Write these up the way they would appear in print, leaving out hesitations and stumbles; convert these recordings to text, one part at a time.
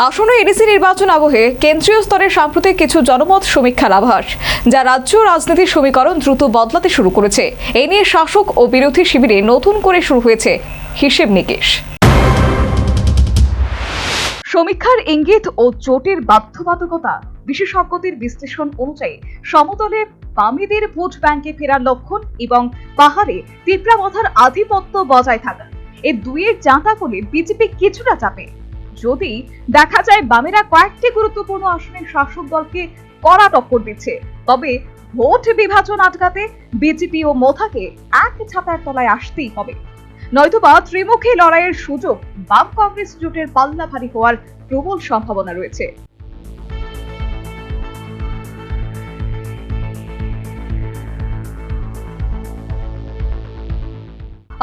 আসন্ন এডিসি নির্বাচন আবহে কেন্দ্রীয় স্তরে সাম্প্রতিক কিছু জনমত সমীক্ষার আভাস, যা রাজ্য রাজনীতির সমীকরণ দ্রুত বদলাতে শুরু করেছে। এ নিয়ে শাসক ও বিরোধী শিবিরে নতুন করে শুরু হয়েছে হিসেব নিকেশ। সমীক্ষার ইঙ্গিত ও জোটের বাধ্যবাধকতা, বিশেষজ্ঞদের বিশ্লেষণ অনুযায়ী সমতলে বামেদের ভোট ব্যাংকে ফেরার লক্ষণ এবং পাহাড়ে তীব্রামথার আধিপত্য বজায় থাকা, এই দুইয়ের জাঁতা করলে বিজেপি কিছুটা চাপে। যদি দেখা যায় বামেরা কয়েকটি গুরুত্বপূর্ণ আসনে শাসক দলকে কড়া টক্কর দিচ্ছে, তবে ভোট বিভাজন আটকাতে বিজেপি ও মোথাকে এক ছাতার তলায় আসতেই হবে, নয়তোবা ত্রিমুখী লড়াইয়ের সুযোগ বাম কংগ্রেস জোটের পাল্লা ভারী হওয়ার প্রবল সম্ভাবনা রয়েছে।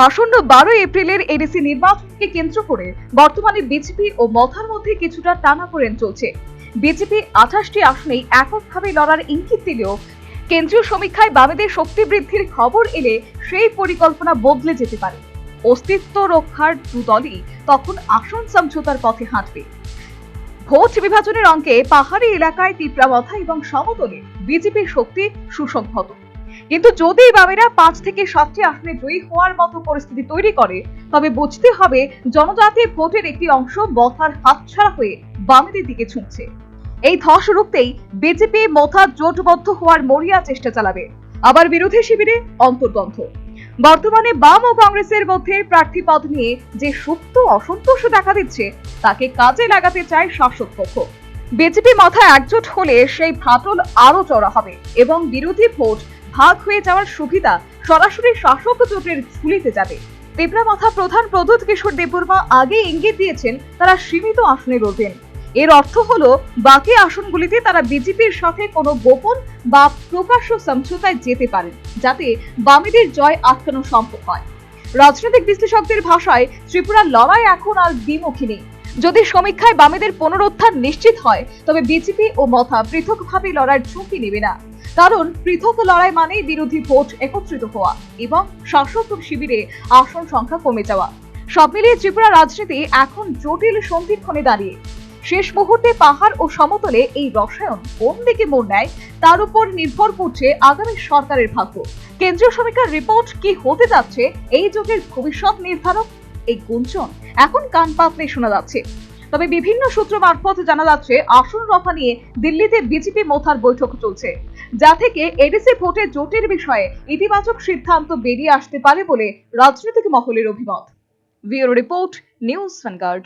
আসন্ন 12 এপ্রিলের এডিসি নির্বাচনকে কেন্দ্র করে বর্তমানে বিজেপি ও মথার মধ্যে কিছুটা টানাপোড়েন চলছে। বিজেপি 28টি আসনেই এককভাবে লড়ার ইঙ্গিত দিলেও কেন্দ্রীয় সমীক্ষায় বামেদের শক্তি বৃদ্ধির খবর এলে সেই পরিকল্পনা বদলে যেতে পারে। অস্তিত্ব রক্ষার দুদলই তখন আসন সমঝোতার পথে হাঁটবে। ভোট বিভাজনের অঙ্কে পাহাড়ি এলাকায় তীব্রামথা এবং সমতলে বিজেপির শক্তি সুসংহত, কিন্তু যদি বামেরা 5 থেকে 7টি আসনে জয়ী হওয়ার মতো পরিস্থিতি তৈরি করে, তবে বুঝতে হবে জনজাতি ভোটের একটি অংশ মথার হাতছাড়া হয়ে বামেদের দিকে ছুটছে। এই ধস রুখতেই বিজেপি মথা জোটবদ্ধ হওয়ার মরিয়া চেষ্টা চালাবে। আবার বিরোধী শিবিরে অন্তর্দ্বন্দ্ব। বর্তমানে বাম ও কংগ্রেসের মধ্যে প্রার্থী পদ নিয়ে যে সুপ্ত অসন্তোষ দেখা দিচ্ছে, তাকে কাজে লাগাতে চায় শাসক পক্ষ। বিজেপি মাথায় একজোট হলে সেই ফাটল আরো চড়া হবে এবং বিরোধী ভোট ভাগ হয়ে যাওয়ার সুবিধা সরাসরি শাসক জোটের ঝুলিতে যাবে। তীব্রামথা প্রধান প্রদ্যোৎ কিশোর দেববর্মা আগে ইঙ্গিত দিয়েছেন তারা সীমিত আসনে লড়বেন। এর অর্থ হলো বাকি আসনগুলিতে তারা বিজেপির সাথে কোনো গোপন বা প্রকাশ্য সমঝোতায় যেতে পারেন, যাতে বামেদের জয় আটকানো সম্ভব হয়। রাজনৈতিক বিশ্লেষকদের ভাষায় ত্রিপুরার লড়াই এখন আর দ্বিমুখী নেই। যদি সমীক্ষায় বামেদের পুনরুত্থান নিশ্চিত হয়, তবে বিজেপি ও মথা পৃথকভাবে লড়াইয়ের ঝুঁকি নেবে না, কারণ পৃথক লড়াই মানেই বিরোধী ভোট একত্রিত হওয়া এবং শাসক শিবিরে আসন সংখ্যা কমে যাওয়া। সব মিলিয়ে ত্রিপুরা রাজনীতি এখন জটিল সন্ধিক্ষণে দাঁড়িয়ে। শেষ মুহূর্তে পাহাড় ও সমতলে এই রসায়ন কোন দিকে মোড় নেয়, তার উপর নির্ভর করছে আগামী সরকারের ভাগ্য। কেন্দ্রীয় সমীক্ষার রিপোর্ট কি হতে যাচ্ছে এই জোটের ভবিষ্যৎ নির্ধারক, এই গুঞ্জন এখন কান পাতলে শোনা যাচ্ছে। তবে বিভিন্ন সূত্র মারফত জানা যাচ্ছে আসন রফা নিয়ে দিল্লিতে বিজেপি মোথার বৈঠক চলছে, যা থেকে এডিসি ভোটে জোটের বিষয়ে ইতিবাচক সিদ্ধান্ত বেরিয়ে আসতে পারে বলে রাজনৈতিক মহলের অভিমত। Bureau report, news vanguard.